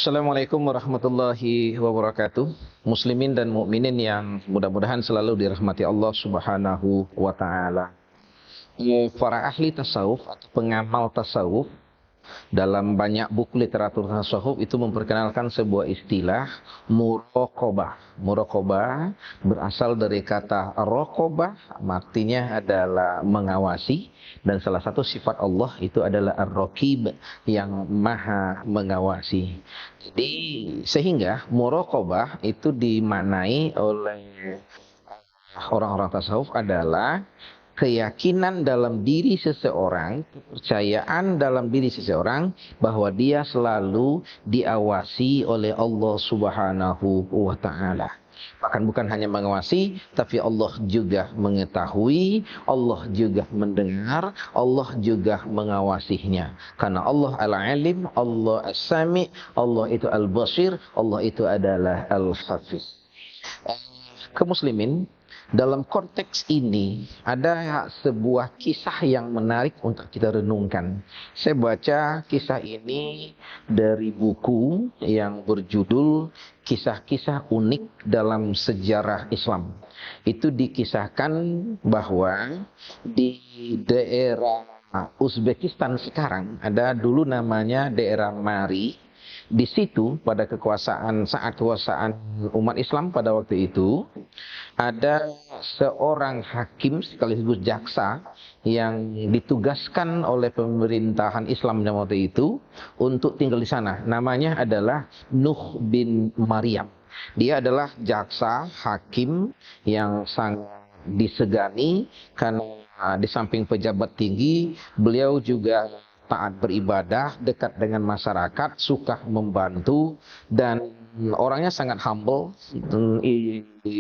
Assalamualaikum warahmatullahi wabarakatuh. Muslimin dan mukminin yang mudah-mudahan selalu dirahmati Allah Subhanahu wa taala. Para ahli tasawuf atau pengamal tasawuf dalam banyak buku literatur tasawuf itu memperkenalkan sebuah istilah muraqabah. Muraqabah berasal dari kata raqabah, artinya adalah mengawasi, dan salah satu sifat Allah itu adalah ar-raqib, yang maha mengawasi. Jadi sehingga muraqabah itu dimaknai oleh orang-orang tasawuf adalah keyakinan dalam diri seseorang, kepercayaan dalam diri seseorang bahwa dia selalu diawasi oleh Allah Subhanahu wa taala. Bahkan bukan hanya mengawasi, tapi Allah juga mengetahui, Allah juga mendengar, Allah juga mengawasinya. Karena Allah Al-Alim, Allah As-Sami, Allah itu Al-Basir, Allah itu adalah Al-Hafiz. Kaum muslimin, dalam konteks ini ada sebuah kisah yang menarik untuk kita renungkan. Saya baca kisah ini dari buku yang berjudul Kisah-kisah Unik dalam Sejarah Islam. Itu dikisahkan bahwa di daerah Uzbekistan sekarang, ada dulu namanya daerah Mari. Di situ pada saat kekuasaan umat Islam pada waktu itu, ada seorang hakim sekaligus jaksa yang ditugaskan oleh pemerintahan Islam pada waktu itu untuk tinggal di sana. Namanya adalah Nuh bin Maryam. Dia adalah jaksa hakim yang sangat disegani karena di samping pejabat tinggi, beliau juga taat beribadah, dekat dengan masyarakat, suka membantu, dan orangnya sangat humble,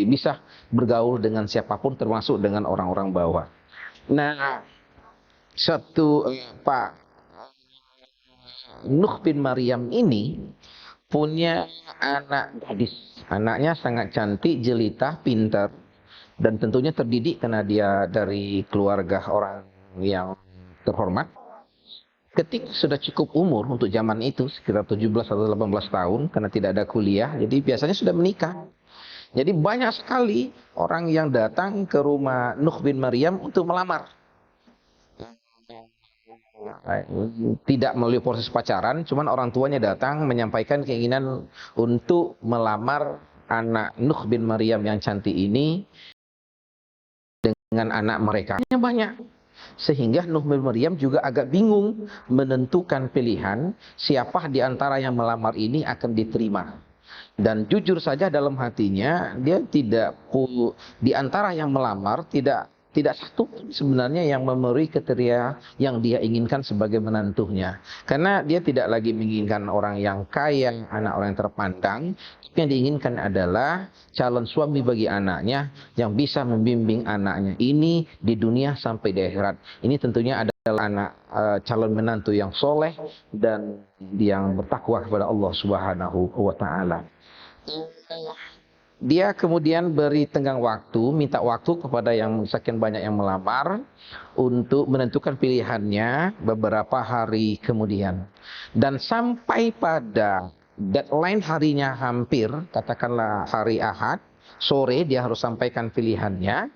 bisa bergaul dengan siapapun termasuk dengan orang-orang bawah. Nah, Pak Nuh bin Maryam ini punya anak gadis. Anaknya sangat cantik, jelita, pintar, dan tentunya terdidik karena dia dari keluarga orang yang terhormat. Ketika sudah cukup umur untuk zaman itu, sekitar 17 atau 18 tahun, karena tidak ada kuliah, jadi biasanya sudah menikah. Jadi banyak sekali orang yang datang ke rumah Nuh bin Maryam untuk melamar. Tidak melalui proses pacaran, cuman orang tuanya datang menyampaikan keinginan untuk melamar anak Nuh bin Maryam yang cantik ini dengan anak mereka. Banyak. Sehingga Nuh bin Maryam juga agak bingung menentukan pilihan siapa di antara yang melamar ini akan diterima. Dan jujur saja dalam hatinya, dia tidak di antara yang melamar tidak satu sebenarnya yang memenuhi kriteria yang dia inginkan sebagai menantunya. Karena dia tidak lagi menginginkan orang yang kaya, anak orang yang terpandang. Yang diinginkan adalah calon suami bagi anaknya yang bisa membimbing anaknya ini di dunia sampai di akhirat. Ini tentunya adalah anak calon menantu yang soleh dan yang bertakwa kepada Allah Subhanahu wa taala. Dia kemudian beri tenggang waktu, minta waktu kepada yang sekian banyak yang melamar untuk menentukan pilihannya beberapa hari kemudian. Dan sampai pada deadline harinya hampir, katakanlah hari Ahad, sore dia harus sampaikan pilihannya.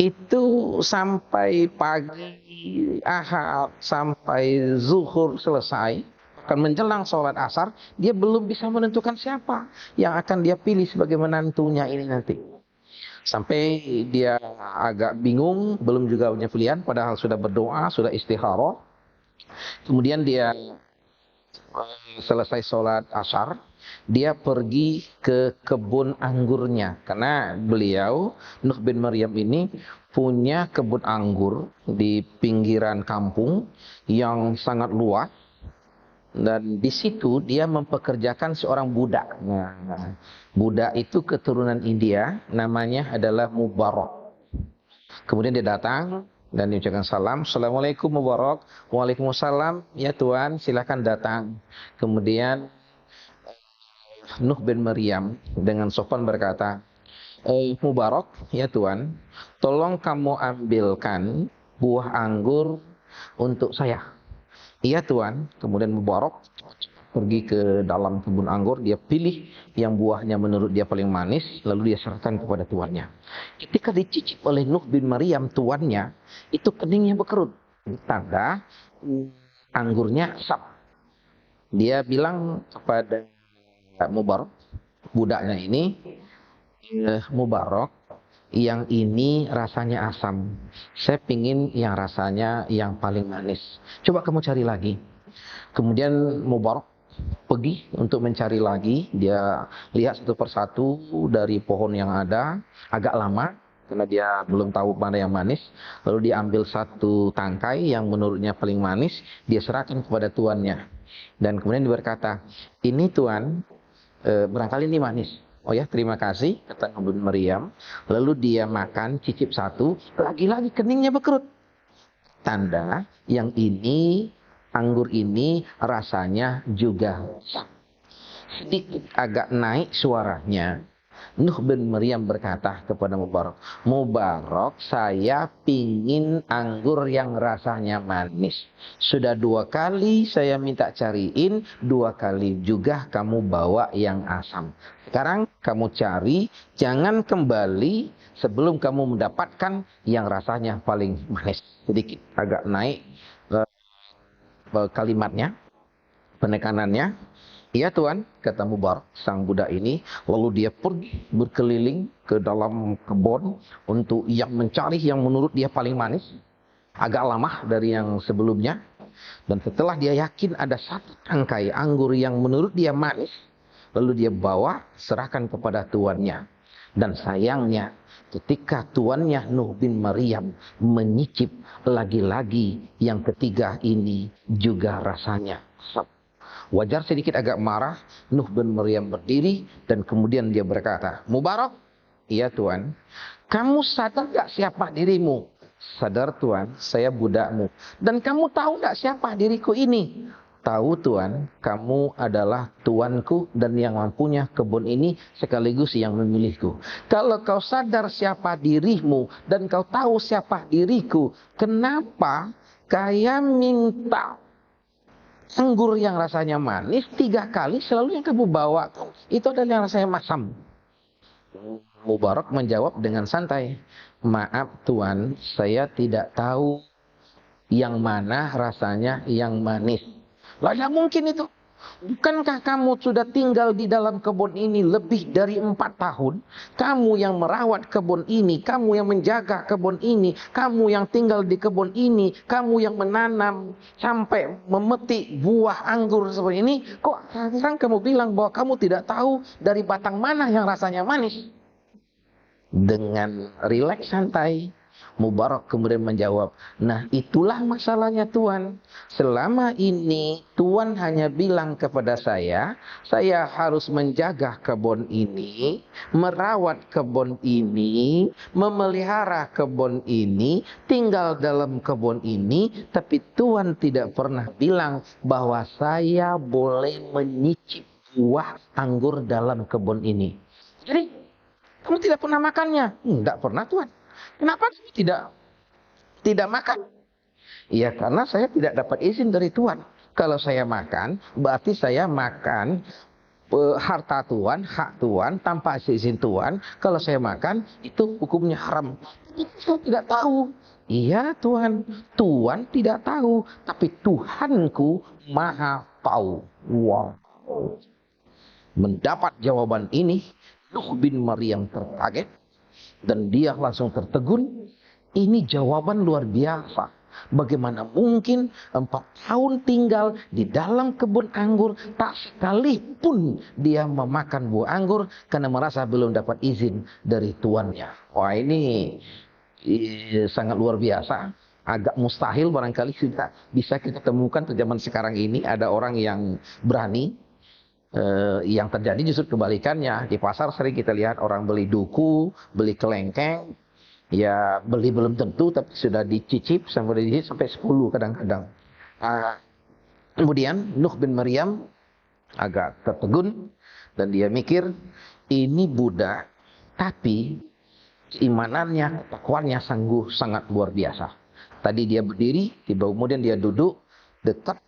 Itu sampai pagi Ahad, sampai zuhur selesai, akan menjelang sholat asar, dia belum bisa menentukan siapa yang akan dia pilih sebagai menantunya ini nanti. Sampai dia agak bingung, belum juga punya pilihan, padahal sudah berdoa, sudah istikharah. Kemudian dia selesai sholat asar, dia pergi ke kebun anggurnya. Karena beliau, Nuh bin Maryam ini, punya kebun anggur di pinggiran kampung yang sangat luas. Dan di situ dia mempekerjakan seorang budak. Nah, budak itu keturunan India, namanya adalah Mubarak. Kemudian dia datang dan dia ucapkan salam. Assalamualaikum Mubarak. Waalaikumsalam. Ya Tuan, silakan datang. Kemudian Nuh bin Maryam dengan sopan berkata, Mubarak, ya Tuan, tolong kamu ambilkan buah anggur untuk saya. Iya Tuan. Kemudian Mubarak pergi ke dalam kebun anggur, dia pilih yang buahnya menurut dia paling manis, lalu dia serahkan kepada tuannya. Ketika dicicip oleh Nuh bin Maryam tuannya, itu keningnya berkerut. Tanda anggurnya asam. Dia bilang kepada Mubarak, budaknya ini, Mubarak, yang ini rasanya asam. Saya pingin yang rasanya yang paling manis. Coba kamu cari lagi. Kemudian Mubarak pergi untuk mencari lagi. Dia lihat satu persatu dari pohon yang ada, agak lama karena dia belum tahu mana yang manis. Lalu dia ambil satu tangkai yang menurutnya paling manis, dia serahkan kepada tuannya. Dan kemudian dia berkata, ini tuan, barangkali ini manis. Oh ya, terima kasih, kata Nuh bin Maryam. Lalu dia makan, cicip satu, lagi-lagi keningnya berkerut. Tanda yang ini, anggur ini rasanya juga sedikit agak naik suaranya. Nuh bin Maryam berkata kepada Mubarak, Mubarak, saya pingin anggur yang rasanya manis. Sudah 2 kali saya minta cariin, 2 kali juga kamu bawa yang asam. Sekarang kamu cari, jangan kembali sebelum kamu mendapatkan yang rasanya paling manis. Sedikit agak naik kalimatnya, penekanannya. Iya tuan, kata Mubarak, sang budak ini. Lalu dia pergi berkeliling ke dalam kebun untuk yang mencari yang menurut dia paling manis. Agak lama dari yang sebelumnya. Dan setelah dia yakin ada satu tangkai anggur yang menurut dia manis, lalu dia bawa, serahkan kepada tuannya. Dan sayangnya, ketika tuannya Nuh bin Maryam menyicip, lagi-lagi yang ketiga ini juga rasanya asam. Wajar sedikit agak marah, Nuh bin Maryam berdiri dan kemudian dia berkata, Mubarak, iya tuan, kamu sadar gak siapa dirimu? Sadar tuan, saya budakmu. Dan kamu tahu gak siapa diriku ini? Tahu tuan, kamu adalah tuanku dan yang mempunyai kebun ini sekaligus yang memilihku. Kalau kau sadar siapa dirimu dan kau tahu siapa diriku, kenapa kaya minta anggur yang rasanya manis 3 kali selalu yang kamu bawa itu adalah yang rasanya masam. Mubarak menjawab dengan santai, maaf tuan, saya tidak tahu yang mana rasanya yang manis. Lah, tidak mungkin itu. Bukankah kamu sudah tinggal di dalam kebun ini lebih dari 4 tahun? Kamu yang merawat kebun ini, kamu yang menjaga kebun ini, kamu yang tinggal di kebun ini, kamu yang menanam sampai memetik buah anggur seperti ini. Kok sekarang kamu bilang bahwa kamu tidak tahu dari batang mana yang rasanya manis? Dengan rileks santai, Mubarak kemudian menjawab, nah itulah masalahnya tuan. Selama ini tuan hanya bilang kepada saya harus menjaga kebun ini, merawat kebun ini, memelihara kebun ini, tinggal dalam kebun ini. Tapi tuan tidak pernah bilang bahwa saya boleh menyicip buah anggur dalam kebun ini. Jadi, kamu tidak pernah makannya? Tidak pernah tuan. Kenapa tidak makan? Iya, karena saya tidak dapat izin dari Tuhan. Kalau saya makan, berarti saya makan harta Tuhan, hak Tuhan, tanpa izin Tuhan. Kalau saya makan, itu hukumnya haram. Saya tidak tahu. Iya Tuhan, Tuhan tidak tahu. Tapi Tuhanku maha tahu. Wow. Mendapat jawaban ini, Nuh bin Maryam terkaget. Dan dia langsung tertegun. Ini jawaban luar biasa. Bagaimana mungkin 4 tahun tinggal di dalam kebun anggur, tak sekalipun dia memakan buah anggur karena merasa belum dapat izin dari tuannya. Wah, ini sangat luar biasa. Agak mustahil barangkali bisa kita temukan di zaman sekarang ini ada orang yang berani. Yang terjadi justru kebalikannya. Di pasar sering kita lihat orang beli duku, beli kelengkeng. Ya beli belum tentu tapi sudah dicicip sampai 10 kadang-kadang. Kemudian Nuh bin Maryam agak tertegun dan dia mikir, ini budak tapi keimanannya, ketakwanya sungguh sangat luar biasa. Tadi dia berdiri, kemudian dia duduk dekat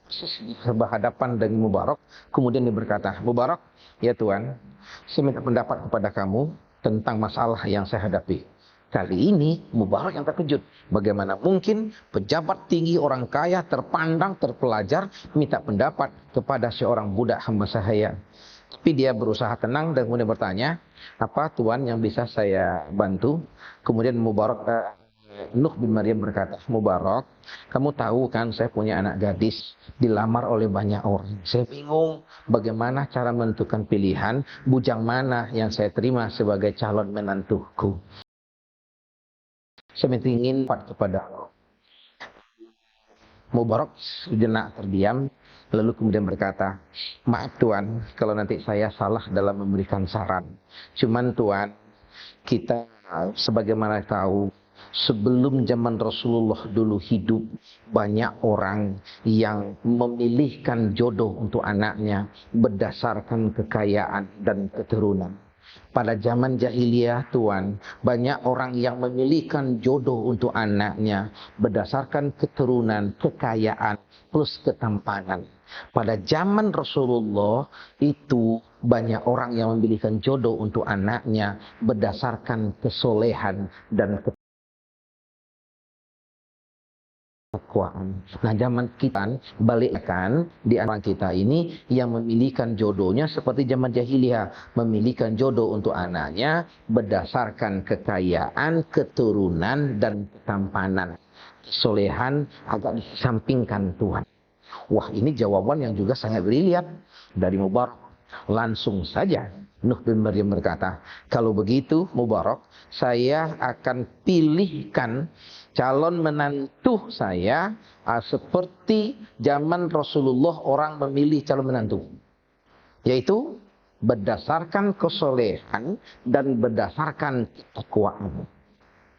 berhadapan dengan Mubarak, kemudian dia berkata, Mubarak, ya Tuan, saya minta pendapat kepada kamu tentang masalah yang saya hadapi. Kali ini Mubarak yang terkejut. Bagaimana mungkin pejabat tinggi, orang kaya, terpandang, terpelajar minta pendapat kepada seorang budak hamba sahaya. Tapi dia berusaha tenang dan kemudian bertanya, apa Tuan yang bisa saya bantu? Kemudian Nuh bin Maryam berkata, Mubarak, kamu tahu kan saya punya anak gadis dilamar oleh banyak orang. Saya bingung bagaimana cara menentukan pilihan bujang mana yang saya terima sebagai calon menantuku. Saya ingin kepada Allah. Mubarak sejenak terdiam, lalu kemudian berkata, maaf Tuan, kalau nanti saya salah dalam memberikan saran. Cuman Tuan, kita sebagaimana tahu, sebelum zaman Rasulullah dulu hidup, banyak orang yang memilihkan jodoh untuk anaknya berdasarkan kekayaan dan keturunan. Pada zaman jahiliyah Tuan, banyak orang yang memilihkan jodoh untuk anaknya berdasarkan keturunan, kekayaan, plus ketampanan. Pada zaman Rasulullah itu banyak orang yang memilihkan jodoh untuk anaknya berdasarkan kesolehan dan ketakwaan. Nah, zaman kita balikkan di antara kita ini yang memilihkan jodohnya seperti zaman jahiliyah, memilihkan jodoh untuk anaknya berdasarkan kekayaan, keturunan dan ketampanan. Kesolehan agak disampingkan Tuhan. Wah, ini jawaban yang juga sangat brilian dari Mubarak. Langsung saja Nuh bin Maryam berkata, kalau begitu Mubarak, saya akan pilihkan calon menantu saya seperti zaman Rasulullah orang memilih calon menantu, yaitu berdasarkan kesolehan dan berdasarkan ketakwaan.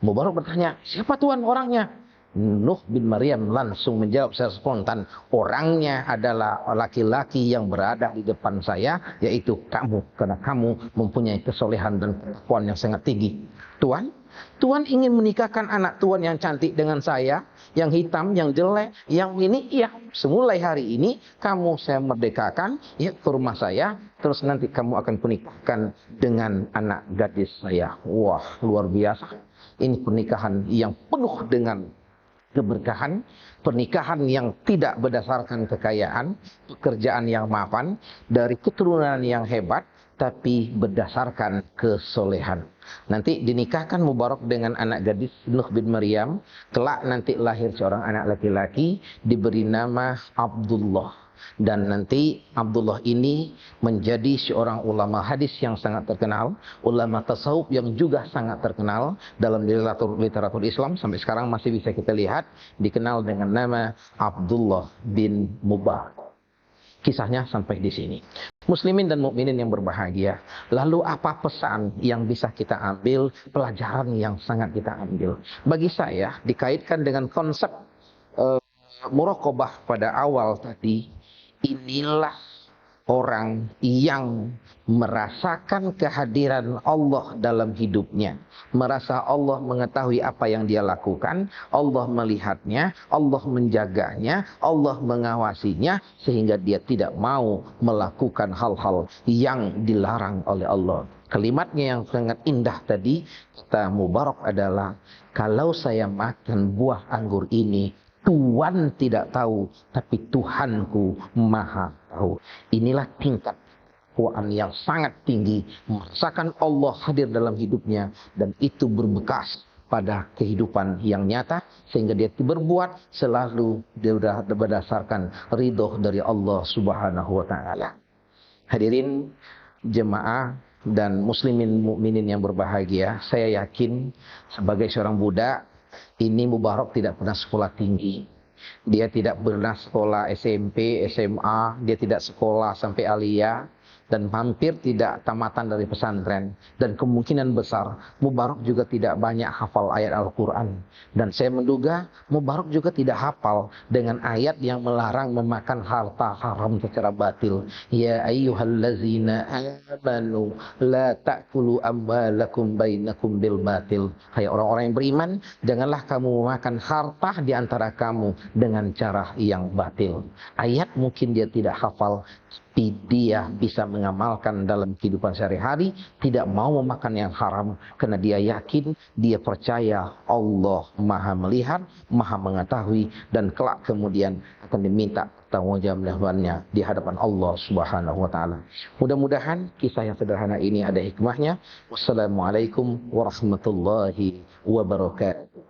Mubarak bertanya, siapa Tuan orangnya? Nuh bin Maryam langsung menjawab secara spontan, orangnya adalah laki-laki yang berada di depan saya, yaitu kamu, karena kamu mempunyai kesolehan dan ketakwaan yang sangat tinggi. Tuan, Tuan ingin menikahkan anak Tuan yang cantik dengan saya, yang hitam, yang jelek, yang ini, ya, semulai hari ini kamu saya merdekakan, ya, ke rumah saya, terus nanti kamu akan menikahkan dengan anak gadis saya. Wah, luar biasa. Ini pernikahan yang penuh dengan keberkahan, pernikahan yang tidak berdasarkan kekayaan, pekerjaan yang mapan, dari keturunan yang hebat, tapi berdasarkan kesolehan. Nanti dinikahkan Mubarak dengan anak gadis Nuh bin Maryam, kelak nanti lahir seorang anak laki-laki, diberi nama Abdullah. Dan nanti Abdullah ini menjadi seorang ulama hadis yang sangat terkenal, ulama tasawuf yang juga sangat terkenal dalam literatur Islam, sampai sekarang masih bisa kita lihat, dikenal dengan nama Abdullah bin Mubarak. Kisahnya sampai di sini. Muslimin dan mukminin yang berbahagia, lalu apa pesan yang bisa kita ambil, pelajaran yang sangat kita ambil? Bagi saya, dikaitkan dengan konsep muraqabah pada awal tadi, inilah orang yang merasakan kehadiran Allah dalam hidupnya, merasa Allah mengetahui apa yang dia lakukan, Allah melihatnya, Allah menjaganya, Allah mengawasinya, sehingga dia tidak mau melakukan hal-hal yang dilarang oleh Allah. Kalimatnya yang sangat indah tadi, kata Mubarak adalah, kalau saya makan buah anggur ini, Tuhan tidak tahu, tapi Tuhanku maha tahu. Inilah tingkat ketakwaan yang sangat tinggi, merasakan Allah hadir dalam hidupnya, dan itu berbekas pada kehidupan yang nyata, sehingga dia berbuat selalu berdasarkan ridho dari Allah Subhanahu wa Ta'ala. Hadirin jemaah dan muslimin mukminin yang berbahagia, saya yakin sebagai seorang budak, ini Mubarak tidak pernah sekolah tinggi. Dia tidak pernah sekolah SMP, SMA, dia tidak sekolah sampai aliyah. dan hampir tidak tamatan dari pesantren, dan kemungkinan besar Mubarak juga tidak banyak hafal ayat Al-Quran. Dan saya menduga Mubarak juga tidak hafal dengan ayat yang melarang memakan harta haram secara batil. Ya ayyuhallazina amanu la ta'kulu amwalakum bainakum bil batil. Hai orang-orang yang beriman, janganlah kamu memakan harta di antara kamu dengan cara yang batil. Ayat mungkin dia tidak hafal, tapi dia bisa mengamalkan dalam kehidupan sehari-hari, tidak mau memakan yang haram karena dia yakin, dia percaya Allah Maha melihat, Maha mengetahui, dan kelak kemudian akan diminta tanggungjawabnya di hadapan Allah Subhanahu wa taala. Mudah-mudahan kisah yang sederhana ini ada hikmahnya. Wassalamualaikum warahmatullahi wabarakatuh.